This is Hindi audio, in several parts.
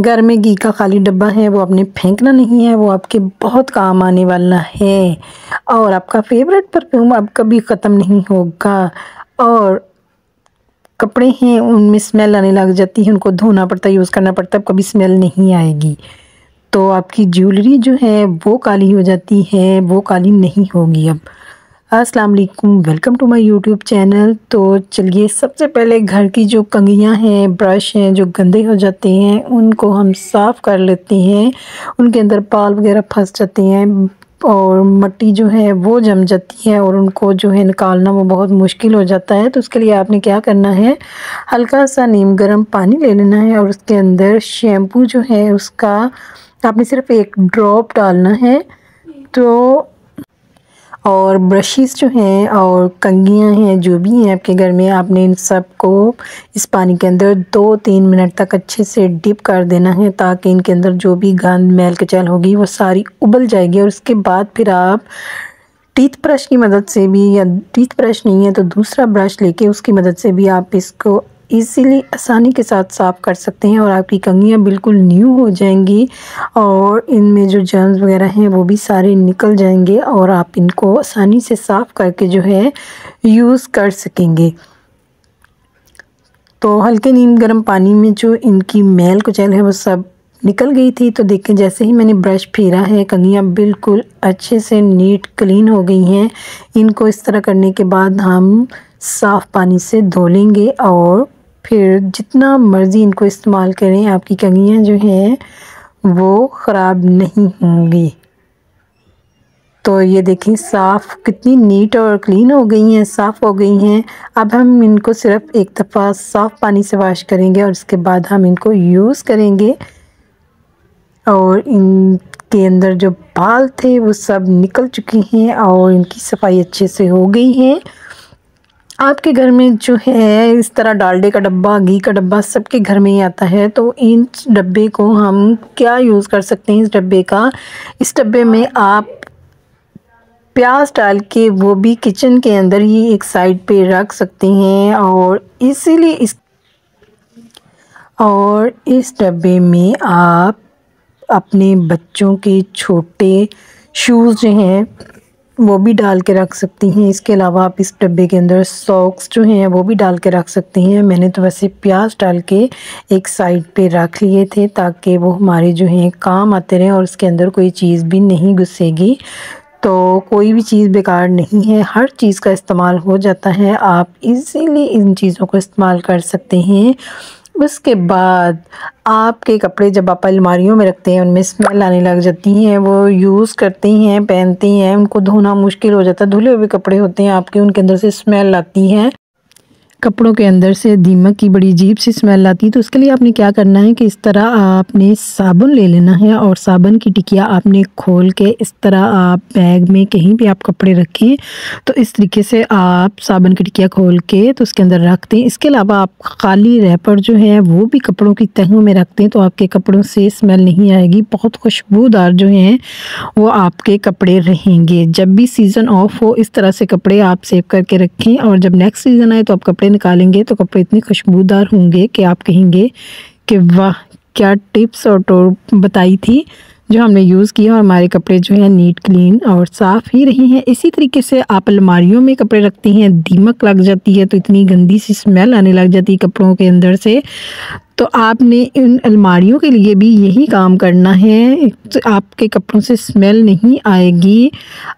घर में घी का खाली डब्बा है वो आपने फेंकना नहीं है, वो आपके बहुत काम आने वाला है। और आपका फेवरेट परफ्यूम अब कभी ख़त्म नहीं होगा। और कपड़े हैं उनमें स्मेल आने लग जाती है, उनको धोना पड़ता है, यूज़ करना पड़ता है, कभी स्मेल नहीं आएगी। तो आपकी ज्वेलरी जो है वो काली हो जाती है, वो काली नहीं होगी अब। अस्सलाम वालेकुम, welcome to my YouTube channel. तो चलिए सबसे पहले घर की जो कंघियाँ हैं, ब्रश हैं जो गंदे हो जाते हैं उनको हम साफ़ कर लेते हैं। उनके अंदर बाल वगैरह फंस जाते हैं और मिट्टी जो है वो जम जाती है और उनको जो है निकालना वो बहुत मुश्किल हो जाता है। तो उसके लिए आपने क्या करना है, हल्का सा नीम गर्म पानी ले लेना है और उसके अंदर शैम्पू जो है उसका आपने सिर्फ एक ड्रॉप डालना है। तो और ब्रशेस जो हैं और कंघियाँ हैं जो भी हैं आपके घर में, आपने इन सब को इस पानी के अंदर 2-3 मिनट तक अच्छे से डिप कर देना है ताकि इनके अंदर जो भी गंद मैल कचैल होगी वो सारी उबल जाएगी। और उसके बाद फिर आप टीथ ब्रश की मदद से भी, या टीथ ब्रश नहीं है तो दूसरा ब्रश लेके उसकी मदद से भी आप इसको इजीली आसानी के साथ साफ़ कर सकते हैं और आपकी कंघियाँ बिल्कुल न्यू हो जाएंगी और इनमें जो जर्म्स वगैरह हैं वो भी सारे निकल जाएंगे और आप इनको आसानी से साफ़ करके जो है यूज़ कर सकेंगे। तो हल्के नीम गर्म पानी में जो इनकी मैल कुचैल है वो सब निकल गई थी। तो देखें जैसे ही मैंने ब्रश फेरा है कंघियाँ बिल्कुल अच्छे से नीट क्लीन हो गई हैं। इनको इस तरह करने के बाद हम साफ़ पानी से धो लेंगे और फिर जितना मर्ज़ी इनको इस्तेमाल करें, आपकी कंघियाँ जो हैं वो ख़राब नहीं होंगी। तो ये देखें साफ़ कितनी नीट और क्लीन हो गई हैं, साफ़ हो गई हैं। अब हम इनको सिर्फ़ एक दफ़ा साफ़ पानी से वॉश करेंगे और इसके बाद हम इनको यूज़ करेंगे। और इनके अंदर जो बाल थे वो सब निकल चुके हैं और इनकी सफाई अच्छे से हो गई है। आपके घर में जो है इस तरह डालडे का डब्बा, घी का डब्बा सबके घर में ही आता है। तो इन डब्बे को हम क्या यूज़ कर सकते हैं, इस डब्बे में आप प्याज डाल के वो भी किचन के अंदर ही एक साइड पे रख सकते हैं। और इसीलिए इस डब्बे में आप अपने बच्चों के छोटे शूज़ जो हैं वो भी डाल के रख सकती हैं। इसके अलावा आप इस डब्बे के अंदर सॉक्स जो हैं वो भी डाल के रख सकती हैं। मैंने तो वैसे प्याज डाल के एक साइड पे रख लिए थे ताकि वो हमारे जो हैं काम आते रहें और उसके अंदर कोई चीज़ भी नहीं घुसेगी। तो कोई भी चीज़ बेकार नहीं है, हर चीज़ का इस्तेमाल हो जाता है। आप इजीली इन चीज़ों को इस्तेमाल कर सकते हैं। उसके बाद आपके कपड़े जब आप अलमारियों में रखते हैं उनमें स्मेल आने लग जाती हैं, वो यूज़ करते हैं, पहनते हैं, उनको धोना मुश्किल हो जाता है। धुले हुए कपड़े होते हैं आपके, उनके अंदर से स्मेल आती है, कपड़ों के अंदर से दीमक की बड़ी अजीब सी स्मेल आती है। तो उसके लिए आपने क्या करना है कि इस तरह आपने साबुन ले लेना है और साबुन की टिकिया आपने खोल के इस तरह आप बैग में कहीं भी आप कपड़े रखें तो इस तरीके से आप साबुन की टिकिया खोल के तो उसके अंदर रख दें। इसके अलावा आप खाली रैपर जो है वो भी कपड़ों की तहों में रख दें तो आपके कपड़ों से स्मेल नहीं आएगी, बहुत खुशबूदार जो हैं वो आपके कपड़े रहेंगे। जब भी सीज़न ऑफ हो इस तरह से कपड़े आप सेव करके रखें और जब नेक्स्ट सीज़न आए तो आप कपड़े निकालेंगे तो कपड़े इतने खुशबूदार होंगे कि आप कहेंगे कि वाह क्या टिप्स और टॉप बताई थी जो हमने यूज़ किया और हमारे कपड़े जो हैं नीट क्लीन और साफ़ ही रहे हैं। इसी तरीके से आप अलमारियों में कपड़े रखती हैं, दीमक लग जाती है तो इतनी गंदी सी स्मेल आने लग जाती है कपड़ों के अंदर से। तो आपने इन अलमारियों के लिए भी यही काम करना है, तो आपके कपड़ों से स्मेल नहीं आएगी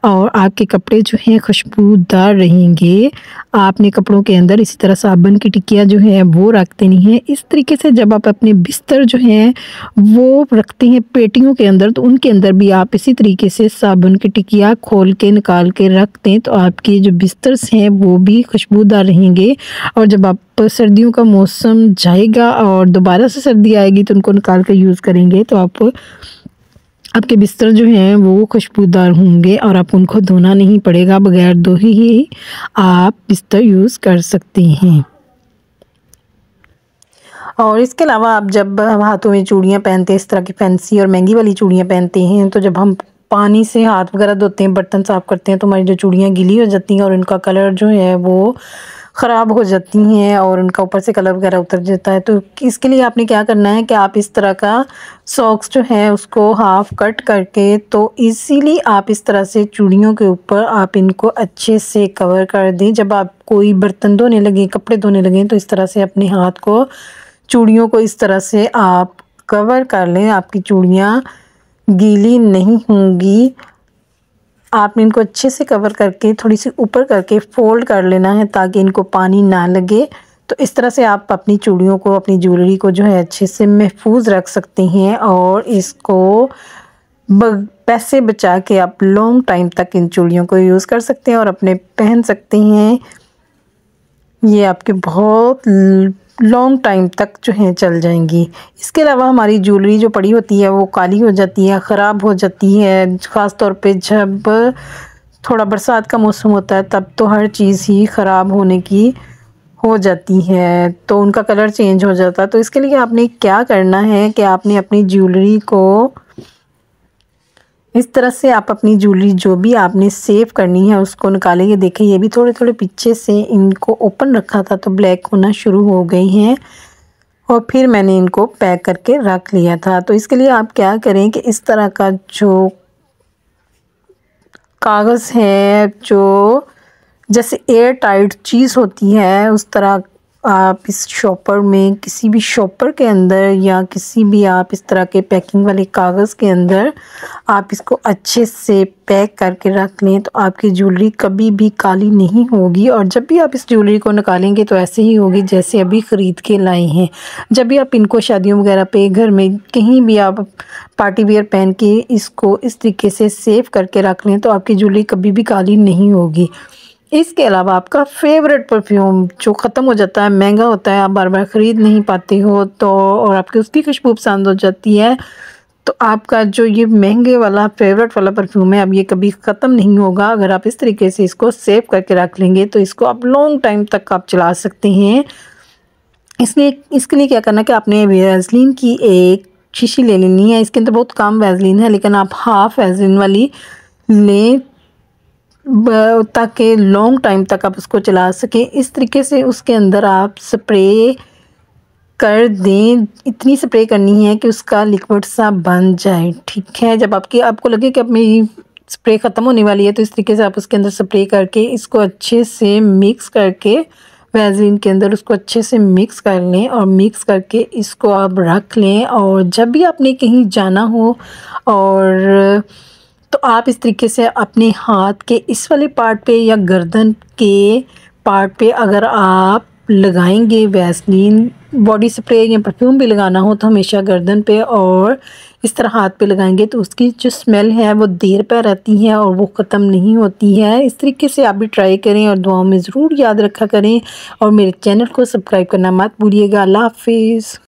और आपके कपड़े जो हैं खुशबूदार रहेंगे। आपने कपड़ों के अंदर इसी तरह साबुन की टिकिया जो है वो रख देनी है। इस तरीके से जब आप अपने बिस्तर जो हैं वो रखते हैं पेटियों के अंदर तो उनके अंदर भी आप इसी तरीके से साबुन की टिकिया खोल के निकाल के रख दें तो आपके जो बिस्तर हैं वो भी खुशबूदार रहेंगे। और जब आप सर्दियों का मौसम जाएगा और दोबारा से सर्दी आएगी तो उनको निकाल कर यूज़ करेंगे तो आपके बिस्तर जो हैं वो खुशबूदार होंगे और आप उनको धोना नहीं पड़ेगा, बगैर धोए ही आप बिस्तर यूज़ कर सकते हैं। और इसके अलावा आप जब हाथों में चूड़ियाँ पहनते हैं, इस तरह की फैंसी और महंगी वाली चूड़ियाँ पहनते हैं, तो जब हम पानी से हाथ वगैरह धोते हैं, बर्तन साफ़ करते हैं तो हमारी जो चूड़ियाँ गीली हो जाती हैं और इनका कलर जो है वो ख़राब हो जाती हैं और उनका ऊपर से कलर वगैरह उतर जाता है। तो इसके लिए आपने क्या करना है कि आप इस तरह का सॉक्स जो है उसको हाफ कट करके तो इजीली आप इस तरह से चूड़ियों के ऊपर आप इनको अच्छे से कवर कर दें। जब आप कोई बर्तन धोने लगें, कपड़े धोने लगें, तो इस तरह से अपने हाथ को, चूड़ियों को इस तरह से आप कवर कर लें। आपकी चूड़ियाँ गीली नहीं होंगी। आपने इनको अच्छे से कवर करके थोड़ी सी ऊपर करके फ़ोल्ड कर लेना है ताकि इनको पानी ना लगे। तो इस तरह से आप अपनी चूड़ियों को, अपनी ज्वेलरी को जो है अच्छे से महफूज रख सकते हैं और इसको पैसे बचा के आप लॉन्ग टाइम तक इन चूड़ियों को यूज़ कर सकते हैं और अपने पहन सकते हैं। ये आपके बहुत लॉन्ग टाइम तक जो है चल जाएंगी। इसके अलावा हमारी ज्वेलरी जो पड़ी होती है वो काली हो जाती है, ख़राब हो जाती है। ख़ास तौर पे जब थोड़ा बरसात का मौसम होता है तब तो हर चीज़ ही ख़राब होने की हो जाती है, तो उनका कलर चेंज हो जाता है। तो इसके लिए आपने क्या करना है कि आपने अपनी ज्वेलरी को इस तरह से, आप अपनी ज्वेलरी जो भी आपने सेव करनी है उसको निकालेंगे। देखिए ये भी थोड़े थोड़े पीछे से इनको ओपन रखा था तो ब्लैक होना शुरू हो गई हैं और फिर मैंने इनको पैक करके रख लिया था। तो इसके लिए आप क्या करें कि इस तरह का जो कागज़ है, जो जैसे एयर टाइट चीज़ होती है, उस तरह आप इस शॉपर में, किसी भी शॉपर के अंदर या किसी भी आप इस तरह के पैकिंग वाले कागज़ के अंदर आप इसको अच्छे से पैक करके रख लें तो आपकी ज्वेलरी कभी भी काली नहीं होगी। और जब भी आप इस ज्वेलरी को निकालेंगे तो ऐसे ही होगी जैसे अभी ख़रीद के लाए हैं। जब भी आप इनको शादियों वगैरह पे, घर में कहीं भी आप पार्टी वियर पहन के इसको इस तरीके से सेव करके रख लें तो आपकी ज्वेलरी कभी भी काली नहीं होगी। इसके अलावा आपका फेवरेट परफ्यूम जो ख़त्म हो जाता है, महंगा होता है, आप बार बार ख़रीद नहीं पाते हो तो, और आपकी उसकी खुशबू पसंद हो जाती है, तो आपका जो ये महंगे वाला फेवरेट वाला परफ्यूम है अब ये कभी ख़त्म नहीं होगा। अगर आप इस तरीके से इसको सेव करके रख लेंगे तो इसको आप लॉन्ग टाइम तक आप चला सकते हैं। इसलिए इसके लिए क्या करना है कि आपने वैसलीन की एक शीशी ले लेनी है। इसके अंदर बहुत कम वैसलीन है लेकिन आप हाफ़ वैसलीन वाली लें ताकि लॉन्ग टाइम तक आप उसको चला सकें। इस तरीके से उसके अंदर आप स्प्रे कर दें, इतनी स्प्रे करनी है कि उसका लिक्विड सा बन जाए, ठीक है। जब आपको लगे कि अब मेरी स्प्रे ख़त्म होने वाली है तो इस तरीके से आप उसके अंदर स्प्रे करके इसको अच्छे से मिक्स करके वैसलीन के अंदर उसको अच्छे से मिक्स कर लें और मिक्स करके इसको आप रख लें। और जब भी आपने कहीं जाना हो और तो आप इस तरीके से अपने हाथ के इस वाले पार्ट पे या गर्दन के पार्ट पे अगर आप लगाएंगे वैसलीन, बॉडी स्प्रे या परफ्यूम भी लगाना हो तो हमेशा गर्दन पे और इस तरह हाथ पे लगाएंगे तो उसकी जो स्मेल है वो देर पर रहती है और वो ख़त्म नहीं होती है। इस तरीके से आप भी ट्राई करें और दुआओं में ज़रूर याद रखा करें और मेरे चैनल को सब्सक्राइब करना मत भूलिएगा। अल्लाह हाफिज़।